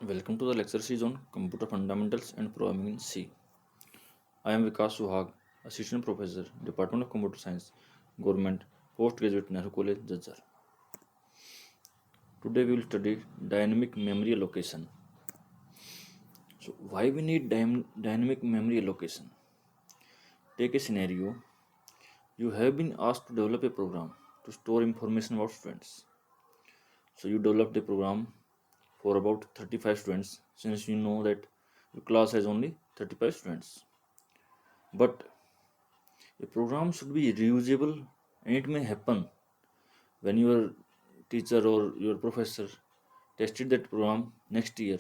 Welcome to the lecture series on Computer Fundamentals and Programming in C. I am Vikas Suhag, Assistant Professor, Department of Computer Science, Government Postgraduate Nehru College, Jajjar. Today we will study dynamic memory allocation. So why we need dynamic memory allocation? Take a scenario. You have been asked to develop a program to store information about students. So you developed a program for about 35 students since you know that your class has only 35 students. But a program should be reusable and it may happen when your teacher or your professor tested that program next year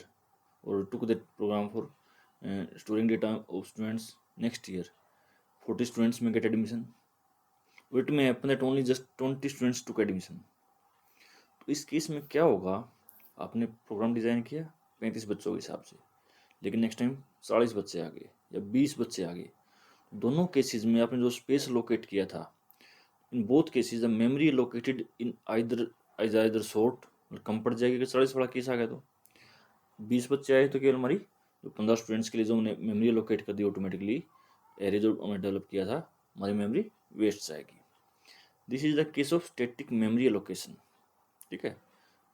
or took that program for storing data of students next year. 40 students may get admission. Or it may happen that only just 20 students took admission. तो इस case में क्या होगा, आपने programme design किया 35 बच्चों के हिसाब से, लेकिन नेक्स्ट टाइम 40 बच्चे आ गए या 20 बच्चे आ गए. दोनों केसेस में आपने जो स्पेस लोकेट किया था, in both cases the memory located in either short, कम पड़ जाएगी कि 40 वाला केस आ गया तो 20 बच्चे आए तो केवल हमारी जो 15 स्टूडेंट्स के लिए जो हमने मेमोरी लोकेट कर दी ऑटोमेटिकली, एरे जो हमने डेवलप किया था, हमारी मेमोरी वेस्ट जाएगी. This is the case of static memory location. ठीक है,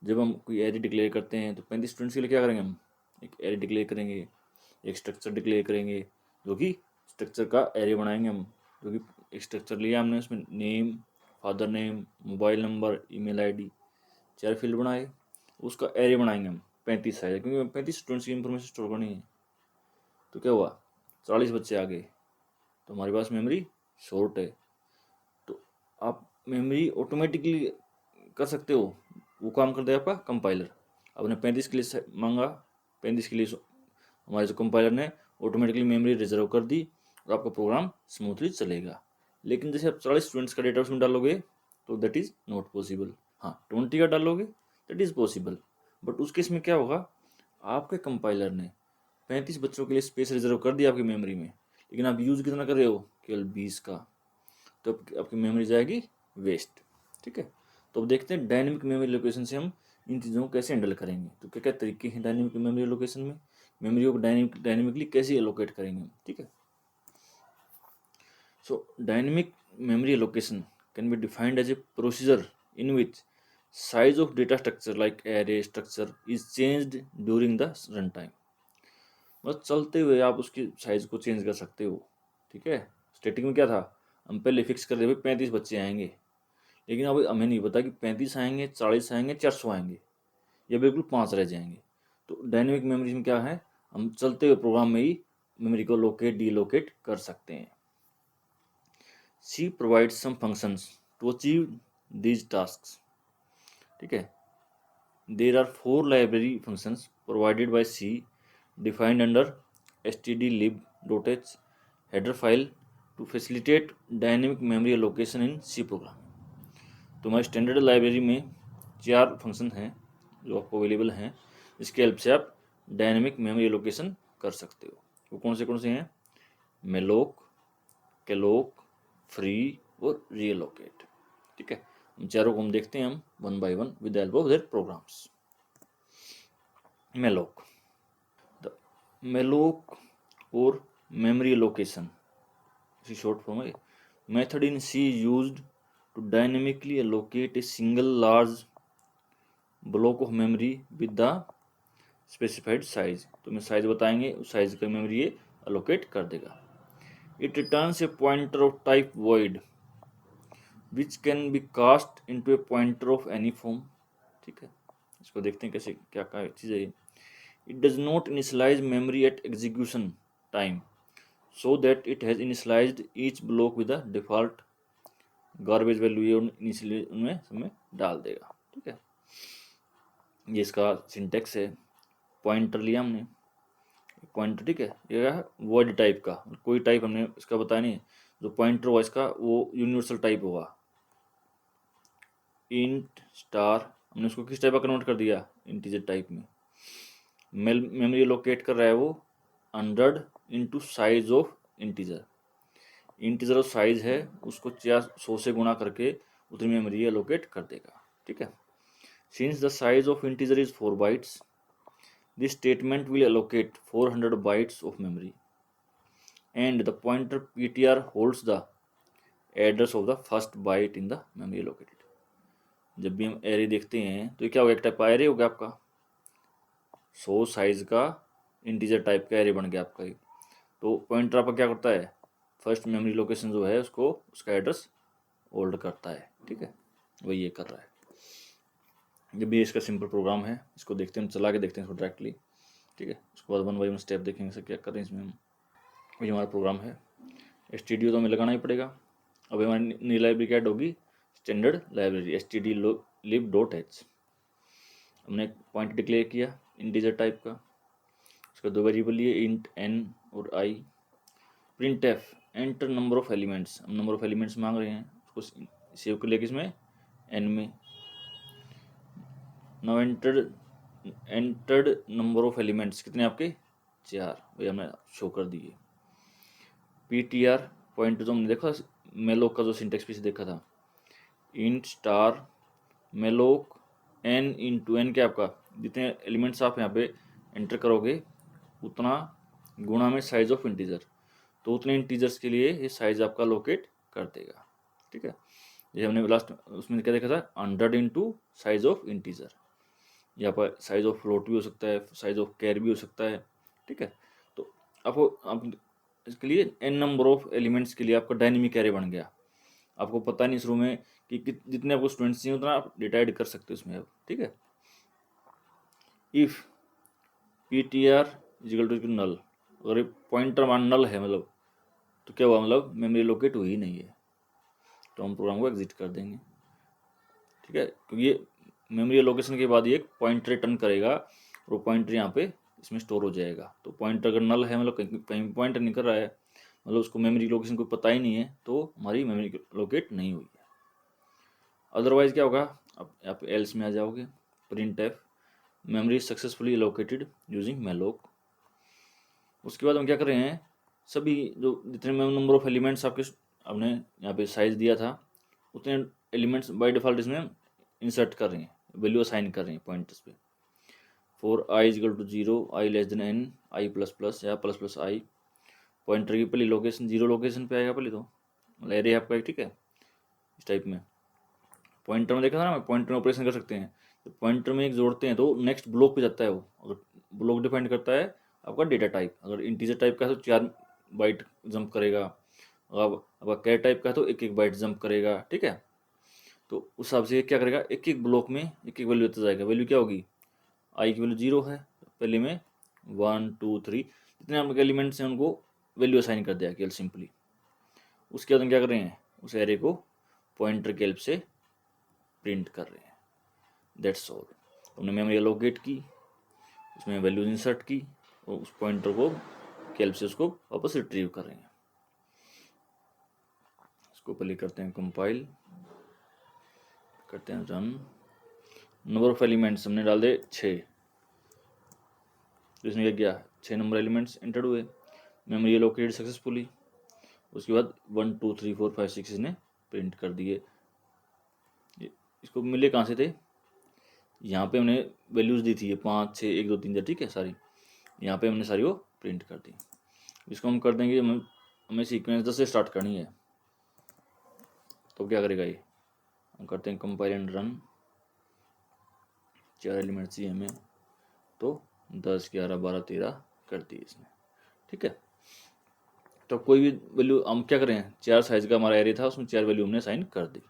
जब हम कोई एरे डिक्लेयर करते हैं तो 35 स्टूडेंट्स के लिए क्या करेंगे, हम एक एरे डिक्लेयर करेंगे, एक स्ट्रक्चर डिक्लेयर करेंगे, जो कि स्ट्रक्चर का एरे बनाएंगे हम. जो कि एक स्ट्रक्चर लिया हमने, उसमें name, father name, mobile number, email ID, 4 field बनाए, उसका एरे बनाएंगे हम 35 साइज, क्योंकि 35 स्टूडेंट्स की इंफॉर्मेशन स्टोर करनी है. तो क्या हुआ, 40 बच्चे आ गए तो हमारे पास मेमोरी शॉर्ट है. तो आप मेमोरी ऑटोमेटिकली कर सकते हो, वो काम कर देगा आपका कंपाइलर. आपने 35 के लिए मांगा, 35 के लिए हमारे जो कंपाइलर ने ऑटोमेटिकली मेमोरी रिजर्व कर दी और आपका प्रोग्राम स्मूथली चलेगा. लेकिन जैसे आप 40 स्टूडेंट्स का डेटा उसमें डालोगे तो दैट इज़ नॉट पॉसिबल. हाँ, 20 का डालोगे दैट इज़ पॉसिबल, बट उस केस में क्या होगा, आपके कंपाइलर ने 35 बच्चों के लिए स्पेस रिजर्व कर दिया आपकी मेमोरी में, लेकिन आप यूज़ कितना कर रहे हो, केवल 20 का, तो आपकी मेमोरी जाएगी वेस्ट. ठीक है, तो अब देखते हैं डायनेमिक मेमोरी लोकेशन से हम इन चीज़ों को कैसे हैंडल करेंगे. तो क्या क्या तरीके हैं डायनेमिक मेमोरी लोकेशन में, मेमोरी को डायनेमिकली कैसे एलोकेट करेंगे हम. ठीक है, so dynamic memory location can be defined as a procedure in which size of data structure like array structure is changed during the run time. बस चलते हुए आप उसकी साइज को चेंज कर सकते हो. ठीक है, स्टैटिक में क्या था, हम पहले फिक्स कर दे 35 बच्चे आएंगे, लेकिन अब हमें नहीं पता कि 35 आएंगे, 40 आएंगे, 400 आएंगे या बिल्कुल 5 रह जाएंगे. तो डायनेमिक मेमोरी में क्या है, हम चलते हुए प्रोग्राम में ही मेमोरी को लोकेट डीलोकेट कर सकते हैं. C provides some functions to achieve these tasks. ठीक है, there are 4 library functions provided by C defined under stdlib.h header file to facilitate dynamic memory allocation in C program. तो हमारी standard library में 4 function हैं जो आपको available हैं, इसके हेल्प से आप डायनेमिक मेमोरी एलोकेशन कर सकते हो. वो कौन से हैं, मेलोक, कैलोक, फ्री और रीएलोकेट. ठीक है, इन चारों को हम देखते हैं हम one by one with the help of their programs. Malloc, malloc और मेमोरी लोकेशन इसी शॉर्ट फॉर्म है. Method in C used to dynamically allocate a single large block of memory with the specified size. तो मैं size बताएंगे, उस size का memory ये allocate कर देगा. It returns a pointer of type void which can be cast into a pointer of any form. ठीक है, इसको देखते हैं कैसे क्या चीज़ है. It does not initialize memory at execution time so that it has initialized each block with a default garbage value. ये initially उनमें समय डाल देगा. ठीक है, ये इसका सिंटेक्स है. पॉइंटर लिया हमने, पॉइंटर. ठीक है, ये है वॉइड टाइप का, कोई टाइप हमने इसका बताया नहीं. जो पॉइंटर हुआ इसका वो यूनिवर्सल टाइप होगा. इंट स्टार हमने उसको किस टाइप का कन्वर्ट कर दिया, इंटीजर टाइप में. मेमोरी लोकेट कर रहा है वो 100 into size of integer. Integer of size है उसको 100 से गुणा करके उतनी मेमोरी एलोकेट कर देगा. ठीक है, since the size of integer is 4 bytes This statement will allocate 400 bytes of memory, and the pointer ptr holds the address of the first byte in the memory allocated. जब भी हम array देखते हैं तो ये क्या होगा, एक टाइप का एरे हो गया आपका, 100 साइज का इंटीजर टाइप का एरे बन गया आपका। तो पॉइंटर आपका क्या करता है, फर्स्ट मेमोरी लोकेशन जो है उसको, उसका एड्रेस होल्ड करता है, ठीक है, वही ये कर रहा है। जब भी इसका सिंपल प्रोग्राम है, इसको देखते हैं, चला के देखते हैं इसको डायरेक्टली, ठीक है। उसके बाद 1 बाय 1 स्टेप देखेंगे सर क्या कर रहे हैं इसमें हम। ये हमारा प्रोग्राम है, stdio तो हमें लगाना ही पड़ेगा। अब हमारी नई लाइब्रेरी क्या ऐड होगी, स्टैंडर्ड लाइब्रेरी stdlib.h। हमने एक पॉइंट डिक्लेयर किया इंटीजर टाइप का, उसका 2 वेरिएबल लिए, इंट n और i। Print F enter number of elements, हम नंबर ऑफ एलिमेंट्स मांग रहे हैं, उसको सेव कर लिया किसमें, n में। Now entered number of elements कितने आपके, 4, वही हमने शो कर दिए। ptr पॉइंटर जो हमने देखा मेलोक का जो सिंटेक्स पीछे देखा था, int star malloc n into n, क्या आपका जितने एलिमेंट्स आप यहाँ पे एंटर करोगे उतना गुणा में साइज ऑफ इंटीजर, तो उतने इंटीजर्स के लिए ये साइज आपका लोकेट कर देगा, ठीक है। ये हमने लास्ट उसमें क्या देखा था, 100 इंटू साइज ऑफ इंटीजर। यहाँ पर साइज ऑफ फ्लोट भी हो सकता है, साइज ऑफ कैर भी हो सकता है, ठीक है। तो आपको आप इसके लिए n नंबर ऑफ एलिमेंट्स के लिए आपका डायनेमिक एरे बन गया। आपको पता नहीं शुरू में कि जितने आपको स्टूडेंट्स चाहिए उतना आप डेटा ऐड कर सकते हो इसमें अब, ठीक है। If ptr is equal to null, अगर पॉइंटर मान नल है मतलब, तो क्या हुआ, मतलब मेमोरी लोकेट हुई ही नहीं है, तो हम प्रोग्राम को एग्जिट कर देंगे, ठीक है। क्योंकि ये मेमोरी लोकेशन के बाद ये एक पॉइंटर रिटर्न करेगा और वो पॉइंटर यहाँ पे इसमें स्टोर हो जाएगा। तो पॉइंटर अगर नल है, मतलब कहीं पॉइंटर नहीं कर रहा है, मतलब उसको मेमोरी लोकेशन कोई पता ही नहीं है, तो हमारी मेमोरी लोकेट नहीं हुई है। अदरवाइज क्या होगा, अब यहाँ पे एल्स में आ जाओगे, print F memory successfully located using malloc. उसके बाद हम क्या कर रहे हैं, सभी जो जितने नंबर ऑफ एलिमेंट्स आपके आपने यहाँ पे साइज दिया था उतने एलिमेंट्स बाय डिफ़ॉल्ट इसमें इंसर्ट कर रहे हैं, वैल्यू असाइन कर रहे हैं पॉइंटर्स पे। For I is equal to 0, I less than n, I plus plus या प्लस प्लस आई। पॉइंटर की पहली लोकेशन 0 लोकेशन पे आएगा पहले, तो मतलब एरे आपका एक, ठीक है, इस टाइप में। पॉइंटर में देखा था ना, पॉइंटर में ऑपरेशन कर सकते हैं, तो पॉइंटर में एक जोड़ते हैं तो नेक्स्ट ब्लॉक पे जाता है वो। अगर ब्लॉक डिफाइन करता है आपका डेटा टाइप, अगर इंटीजर टाइप का है तो 4 बाइट जंप करेगा, अब आपका कैर टाइप का है तो 1-1 बाइट जंप करेगा, ठीक है। तो उस हिसाब से क्या करेगा, एक एक ब्लॉक में एक एक वैल्यू देता जाएगा। वैल्यू क्या होगी, आई की वैल्यू 0 है, पहले में 1 2 3 जितने आपके एलिमेंट्स हैं उनको वैल्यू असाइन कर दिया केवल सिंपली। उसके बाद हम क्या कर रहे हैं, उस एरे को पॉइंटर के हेल्प से प्रिंट कर रहे हैं, दैट्स ऑल। हमने मेमोरी एलोकेट की, उसमें वैल्यूज इंसर्ट की और उस पॉइंटर को के हेल्प से उसको वापस रिट्रीव कर रहे हैं। इसको पहले करते हैं कंपाइल, करते हैं रन। नंबर ऑफ एलिमेंट्स हमने डाल दे 6, तो इसमें क्या किया, 6 नंबर एलिमेंट्स एंटर्ड हुए, मेमोरी एलोकेटेड सक्सेसफुली। उसके बाद 1 2 3 4 5 6 इसने प्रिंट कर दिए। इसको मिले कहाँ से थे, यहाँ पे हमने वैल्यूज़ दी थी, 5 6 1 2 3 4, ठीक है, सारी यहाँ पे हमने सारी वो प्रिंट कर दी। इसको हम कर देंगे, हमें सीक्वेंस 10 से स्टार्ट करनी है, तो क्या करेगा ये, हम करते हैं कंपाइल एंड रन। 4 एलिमेंट्स चाहिए हमें, तो 10 11 12 13 कर दी इसने, ठीक है। तो कोई भी वैल्यू हम क्या करें, 4 साइज का हमारा एरे था, उसमें 4 वैल्यू हमने असाइन कर दी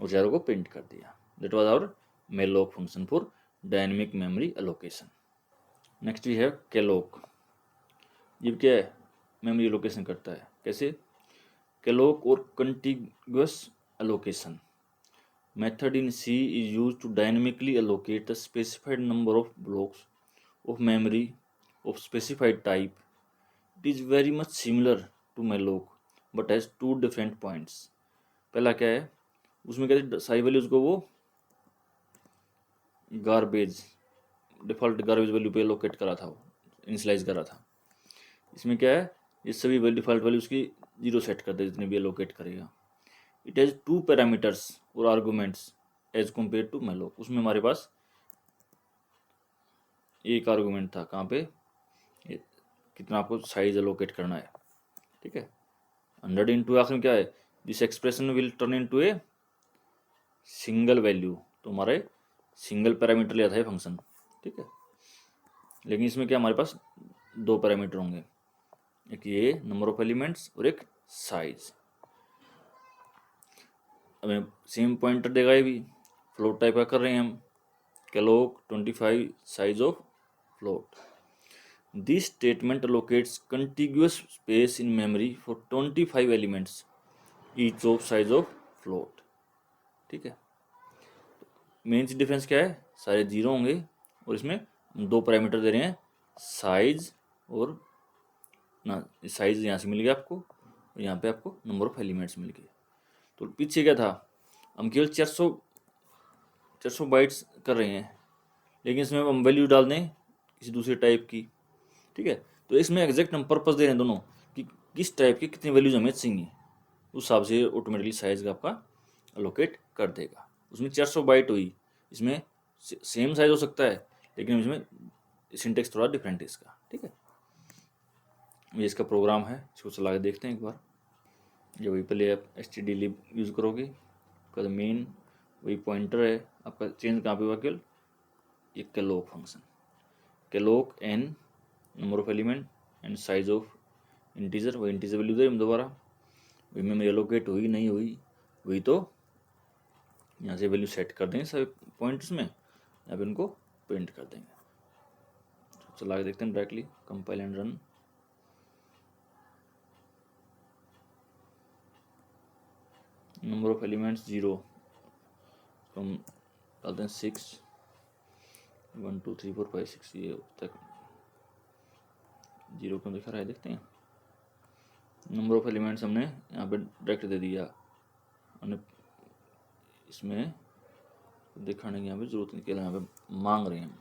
और 4 को प्रिंट कर दिया। That was our malloc function for dynamic memory allocation. Next we have calloc. ये क्या है, मेमोरी एलोकेशन करता है, कैसे, केलोक और contiguous allocation method in C is used to dynamically allocate the specified number of blocks of memory of specified type. It is very much similar to malloc but has 2 different points. पहला क्या है, उसमें कहते सारी values को वो garbage default garbage value पे locate करा था, वो इनिशियलाइज करा था। इसमें क्या है, ये सभी डिफ़ॉल्ट वैल्यूज की 0 सेट कर दे जितने भी लोकेट करेगा। इट हैज़ 2 पैरामीटर्स और arguments as compare to malloc। उसमें हमारे पास एक आर्गूमेंट था कहाँ पे, कितना आपको साइज एलोकेट करना है, ठीक है। 100 इंटू आखिर में क्या है, this expression will turn into a single value, तो हमारे सिंगल पैरामीटर लिया था ये फंक्शन, ठीक है। लेकिन इसमें क्या हमारे पास दो पैरामीटर होंगे, एक ये नंबर ऑफ एलिमेंट्स और एक साइज। हमें सेम पॉइंटर देगा, ये भी फ्लोट टाइप का कर रहे हैं हम, kellogg 25 size of float. This statement allocates contiguous space in memory for 25 elements each of size of float, ठीक है। मेन चीज डिफरेंस क्या है, सारे जीरो होंगे और इसमें हम दो पैरामीटर दे रहे हैं, साइज और ना, साइज यहाँ से मिल गया आपको और यहाँ पे आपको नंबर ऑफ एलिमेंट्स मिल गए। तो पीछे क्या था, हम केवल 400 बाइट्स कर रहे हैं, लेकिन इसमें हम वैल्यू डाल दें किसी दूसरे टाइप की, ठीक है। तो इसमें एग्जैक्ट हम पर्पस दे रहे हैं दोनों कि किस टाइप की कितनी वैल्यूज हमें चाहिए, उस हिसाब से ऑटोमेटिकली साइज का आपका अलोकेट कर देगा। उसमें 400 बाइट हुई, इसमें सेम साइज हो सकता है लेकिन इसमें सिंटेक्स थोड़ा डिफरेंट है इसका, ठीक है। ये इसका प्रोग्राम है, इसको चला के देखते हैं एक बार। ये वही पहले आप stdlib यूज़ करोगे, उसका मेन वही पॉइंटर है आपका, चेंज कहाँ पे हुआ केवल ये kellogg function, kellogg n number of element and size of integer, वही इंटीजर वैल्यू दे हम दोबारा, वही मेमोरी एलोकेट हुई नहीं हुई वही तो यहाँ से वैल्यू सेट कर देंगे सभी पॉइंट्स में, यहाँ पे उनको प्रिंट कर देंगे। चला के देखते हैं directly, compile and run. Number of elements 0, तो हम डालते हैं 6, 1 2 3 4 5 6, ये तक 0 क्यों दिखा रहा है, देखते हैं। नंबर ऑफ एलिमेंट्स हमने यहाँ पे डायरेक्ट दे दिया, हमने इसमें दिखाने की यहाँ पे जरूरत नहीं, केवल यहाँ पे मांग रहे हैं हम,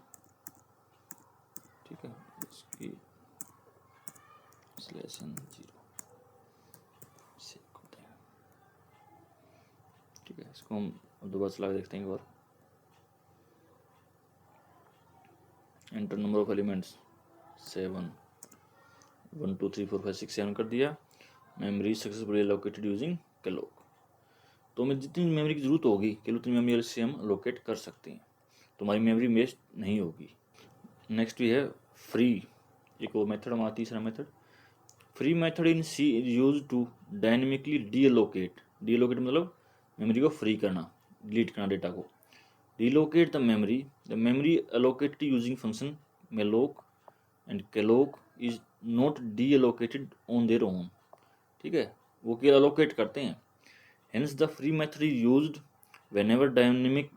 ठीक है। इसकी /0 ठीक है। इसको हम दोबारा चला के देखते हैं एक बार। एंटर नंबर ऑफ एलिमेंट्स 7, 1 2 3 4 5 6 7 कर दिया। Memory successfully allocated using kellogg। तो हमें जितनी मेमोरी की जरूरत होगी केवल उतनी मेमोरी से हम एलोकेट कर सकते हैं, तो हमारी मेमोरी वेस्ट नहीं होगी। नेक्स्ट भी है फ्री, एक और मेथड हमारा तीसरा method. Free method in C is use to dynamically deallocate, deallocate मतलब मेमोरी को फ्री करना, डिलीट करना डेटा को। Deallocate the memory allocated using function malloc and kellogg is not deallocated on their own, ठीक है, वो केवल एलोकेट करते हैं। Hence the free method is used whenever dynamic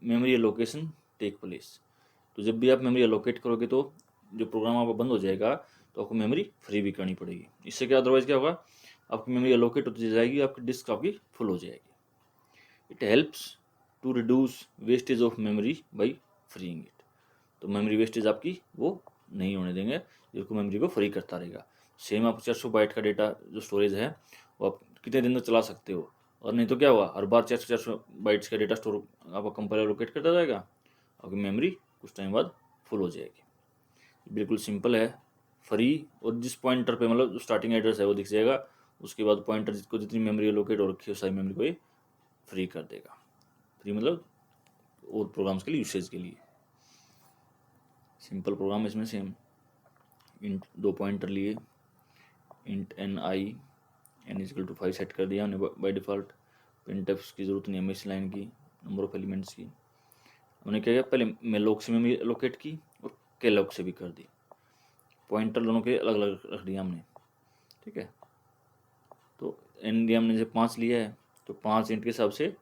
memory allocation take place. तो जब भी आप मेमोरी एलोकेट करोगे तो जो प्रोग्राम आपका बंद हो जाएगा तो आपको मेमोरी फ्री भी करनी पड़ेगी। इससे क्या अदरवाइज क्या होगा, आपकी मेमोरी एलोकेट होती जाएगी, आपकी डिस्क आपकी फुल हो जाएगी। It helps to reduce wastage of memory by freeing it. तो मेमोरी वेस्टेज आपकी वो नहीं होने देंगे, जिसको मेमोरी को फ्री करता रहेगा। सेम आप 400 बाइट का डेटा जो स्टोरेज है वो आप कितने दिन तक चला सकते हो, और नहीं तो क्या हुआ, हर बार 400 बाइट्स का डेटा स्टोर आपका कंपाइलर लोकेट करता जाएगा, आपकी मेमोरी कुछ टाइम बाद फुल हो जाएगी। बिल्कुल सिंपल है, फ्री, और जिस पॉइंटर पे मतलब जो स्टार्टिंग एड्रेस है वो दिख जाएगा, उसके बाद पॉइंटर जिसको जितनी मेमोरी लोकेट हो रखी है सारी मेमोरी को ये फ्री कर देगा। फ्री मतलब और प्रोग्राम्स के लिए, यूसेज के लिए। सिंपल प्रोग्राम इसमें सेम, इंट दो पॉइंटर लिए, int n I n is equal to 5 set कर दिया हमने बाय डिफ़ॉल्ट। प्रिंटफ की ज़रूरत नहीं है हमें इस लाइन की, नंबर ऑफ एलिमेंट्स की। हमने क्या किया, पहले malloc से मेमोरी एलोकेट की और kellogg से भी कर दी, पॉइंटर दोनों के अलग अलग रख दिया हमने, ठीक है। तो एन दिया हमने, जैसे 5 लिया है तो 5 इंट के हिसाब से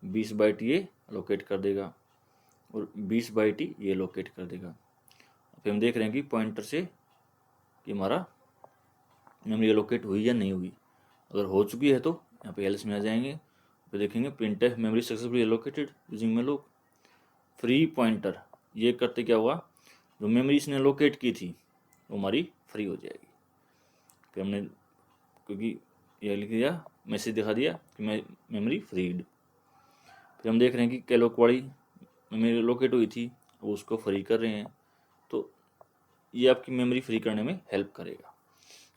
20 बाइट ये एलोकेट कर देगा और 20 बाइट ही ये एलोकेट कर देगा। फिर हम देख रहे हैं कि पॉइंटर से कि हमारा मेमोरी एलोकेट हुई या नहीं हुई। अगर हो चुकी है तो यहाँ पे एल्स में आ जाएंगे, फिर देखेंगे printf memory successfully allocated using malloc। Free pointer ये करते क्या हुआ, जो मेमोरी इसने एलोकेट की थी वो हमारी फ्री हो जाएगी। फिर हमने क्योंकि ये लिख दिया, मैसेज दिखा दिया कि मैं मेमोरी फ्रीड। फिर हम देख रहे हैं कि kellogg वाली मेमोरी एलोकेट हुई थी, वो उसको फ्री कर रहे हैं, ये आपकी मेमोरी फ्री करने में हेल्प करेगा।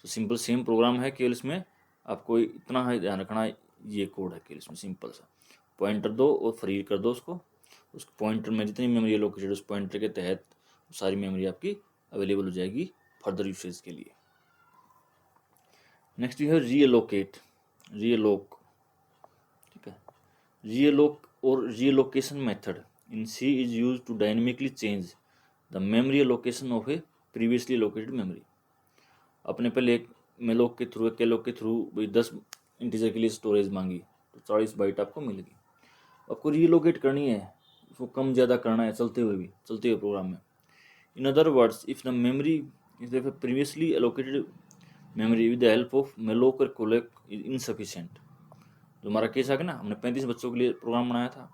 तो सिंपल सेम प्रोग्राम है, केवल इसमें आपको इतना है ध्यान रखना, ये कोड है केवल इसमें सिंपल सा, पॉइंटर दो और फ्री कर दो उसको, उस पॉइंटर में जितनी मेमोरी एलोकेटेड उस पॉइंटर के तहत सारी मेमोरी आपकी अवेलेबल हो जाएगी फर्दर यूसेज के लिए। नेक्स्ट यू है रीएलोकेट, रीएलोक, ठीक है। रीएलोक और reallocation method in C is use to dynamically change the memory allocation of a previously allocated memory. अपने पहले एक मेलोक के थ्रू, केलोक के थ्रू भाई 10 इंटीजर के लिए स्टोरेज मांगी तो 40 बाइट आपको मिलेगी। आपको रीलोकेट करनी है, उसको कम ज़्यादा करना है चलते हुए प्रोग्राम में। In other words, if the memory is previously allocated memory with the help of malloc और कोलेक इज इनसफिशिएंट। जो हमारा केस आ गया ना, हमने 35 बच्चों के लिए प्रोग्राम बनाया था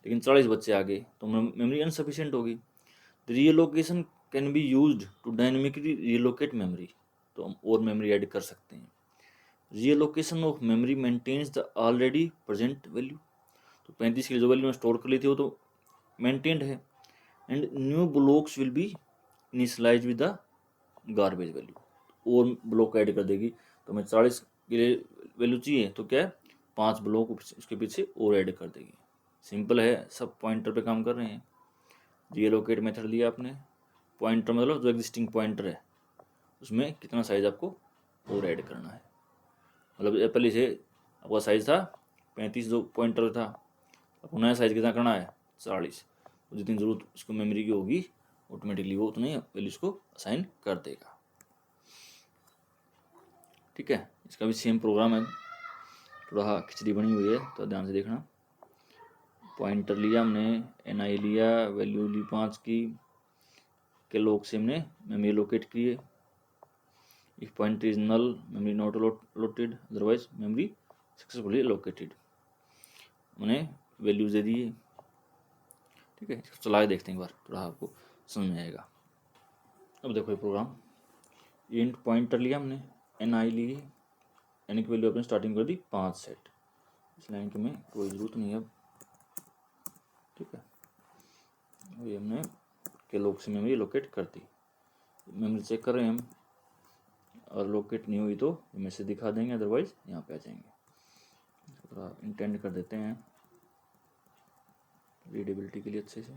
लेकिन 40 बच्चे आ गए तो मेमोरी इनसफिशिएंट होगी। The relocation can be used to dynamically relocate memory, तो हम और मेमोरी ऐड कर सकते हैं। Relocation of memory maintains the already present value, तो 35 की जो वैल्यू स्टोर कर ली थी वो तो मेंटेन्ड है, and new blocks will be initialise with the garbage value, और ब्लॉक ऐड कर देगी। तो हमें 40 के लिए वैल्यू चाहिए तो क्या है, 5 ब्लॉक उसके पीछे और ऐड कर देगी। सिंपल है, सब पॉइंटर पे काम कर रहे हैं। रीलोकेट मेथड लिया आपने, पॉइंटर मतलब जो एग्जिस्टिंग पॉइंटर है उसमें कितना साइज आपको और ऐड करना है। मतलब पहले से आपका साइज था 35 जो पॉइंटर था, आपको नया साइज कितना करना है 40, तो जितनी ज़रूरत उसको मेमोरी की होगी ऑटोमेटिकली वो उतनी वैल्यू उसको असाइन कर देगा। ठीक है, इसका भी सेम प्रोग्राम है, थोड़ा खिचड़ी बनी हुई है तो ध्यान से देखना। पॉइंटर लिया हमने, NI लिया, वैल्यू ली 5 की, के लोक से हमने मेमोरी लोकेट किए। If pointer is null memory not located, otherwise memory successfully located, हमने वैल्यूज दे दिए। ठीक है, इसको चला के देखते हैं एक बार, थोड़ा आपको समझ में आएगा। अब देखो ये प्रोग्राम, इंट पॉइंटर लिया हमने, NI ली, N की वैल्यू अपने स्टार्टिंग कर दी 5 सेट, इस लाइन की में कोई ज़रूरत नहीं है अब। ठीक है, ये हमने के लोक से मेमोरी लोकेट कर दी। मेमोरी चेक कर रहे हैं हम, और लोकेट नहीं हुई तो इमेज से दिखा देंगे, अदरवाइज यहाँ पे आ जाएंगे। थोड़ा इंटेंड कर देते हैं रीडेबिलिटी के लिए अच्छे से।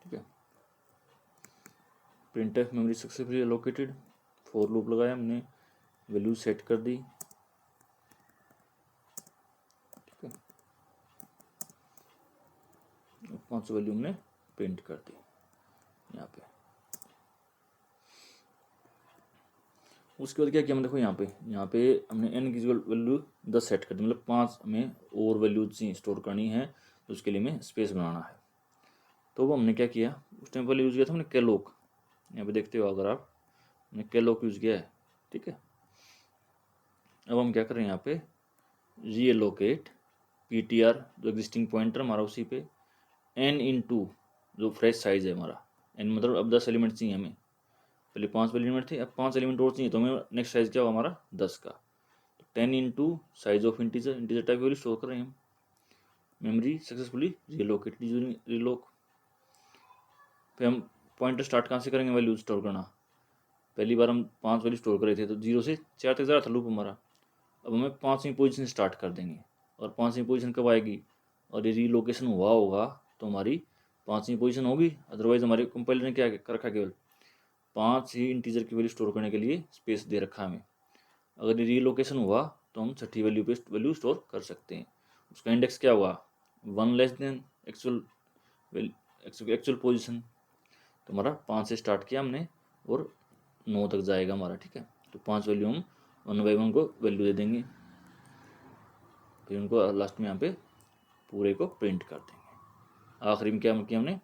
ठीक है, printf memory successfully located, for loop लगाया हमने, वैल्यू सेट कर दी। ठीक है, 5 वैल्यू हमने प्रिंट कर दी यहाँ पे। उसके बाद क्या किया हमने, देखो यहाँ पे हमने n की वैल्यू 10 सेट कर दी, मतलब 5 हमें और वैल्यू स्टोर करनी है, तो उसके लिए हमें स्पेस बनाना है। तो वो हमने क्या किया, उस टाइम पहले यूज़ किया था हमने केलोक, यहाँ पे देखते हो अगर आप, हमने केलोक यूज़ किया है। ठीक है, अब हम क्या कर रहे हैं यहाँ पे, रीएलोकेट PTR जो एग्जिस्टिंग पॉइंटर हमारा उसी पे, n जो फ्रेश साइज है हमारा, n मतलब अब 10 एलिमेंट चाहिए हमें, पहले 5 एलिमेंट थे, अब 5 एलिमेंट और चाहिए, तो हमें नेक्स्ट साइज क्या होगा हमारा 10 का, तो 10 size of integer type value store कर रहे हैं हम। Memory successfully relocate, realloc. फिर हम पॉइंटर स्टार्ट कहाँ से करेंगे वैल्यू स्टोर करना, पहली बार हम 5 वैल्यू स्टोर कर रहे थे तो 0 से 4 तक जा रहा था लूप हमारा, अब हमें 5वीं पोजीशन स्टार्ट कर देंगे, और 5वीं पोजीशन कब आएगी, और ये रीलोकेशन हुआ होगा तो हमारी 5वीं पोजीशन होगी, अदरवाइज हमारे कंपाइलर ने क्या कर रखा, केवल 5 ही इंटीजर की वैल्यू स्टोर करने के लिए स्पेस दे रखा हमें। अगर ये रीलोकेशन हुआ तो हम 6ठी वैल्यू पे वैल्यू स्टोर कर सकते हैं। उसका इंडेक्स क्या हुआ, 1 लेस देन एक्चुअल पोजीशन, तो हमारा 5 से स्टार्ट किया हमने और 9 तक जाएगा हमारा। ठीक है, तो 5 वैल्यू हम 1 बाई 1 को वैल्यू दे देंगे, फिर उनको लास्ट में यहाँ पे पूरे को प्रिंट कर देंगे। आखिरी में क्या किया हमने,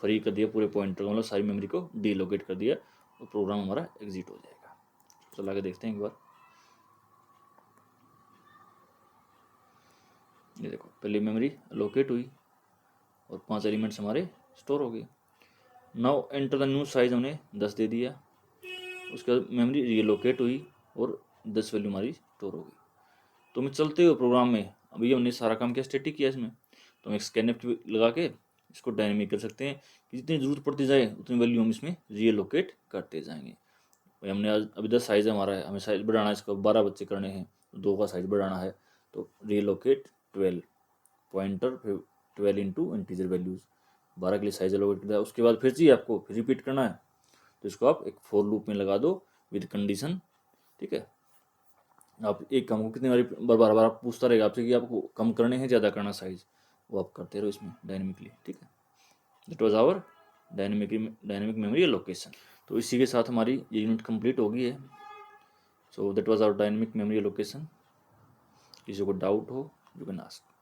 फ्री कर दिया पूरे पॉइंटर को, मतलब सारी मेमोरी को डीलोकेट कर दिया, और प्रोग्राम हमारा एग्जिट हो जाएगा। चला के देखते हैं एक बार। ये देखो, पहली मेमोरी लोकेट हुई और 5 एलिमेंट्स हमारे स्टोर हो गए। Now enter the new size हमने 10 दे दिया, उसके बाद मेमोरी रीलोकेट हुई और 10 वैल्यू हमारी स्टोर हो गई। तो मैं चलते हुए प्रोग्राम में अभी हमने सारा काम किया, स्टैटिक किया इसमें, तो हम एक स्कैनफ लगा के इसको डायनेमिक कर सकते हैं कि जितनी ज़रूरत पड़ती जाए उतनी वैल्यू हम इसमें रीएलोकेट करते जाएंगे। भाई हमने आज अभी 10 साइज़ हमारा है, हमें साइज़ बढ़ाना है, इसको 12 बच्चे करने हैं, 2 का साइज़ बढ़ाना है, तो रीएलोकेट 12 पॉइंटर, फिर 12 इंटू इंटीजर वैल्यूज़, 12 के लिए साइज़ एलोकेट कर दिया। उसके बाद फिर चाहिए आपको फिर रिपीट करना है, तो इसको आप एक फॉर लूप में लगा दो विद कंडीशन। ठीक है, आप एक काम को कितनी बार बार बार पूछता रहेगा आपसे कि आपको कम करने हैं ज़्यादा करना साइज़, वो आप करते रहो इसमें डायनेमिकली। ठीक है, that was our dynamic memory allocation. तो इसी के साथ हमारी ये यूनिट कंप्लीट हो गई है। So that was our dynamic memory allocation. किसी को डाउट हो यू कैन आस्क।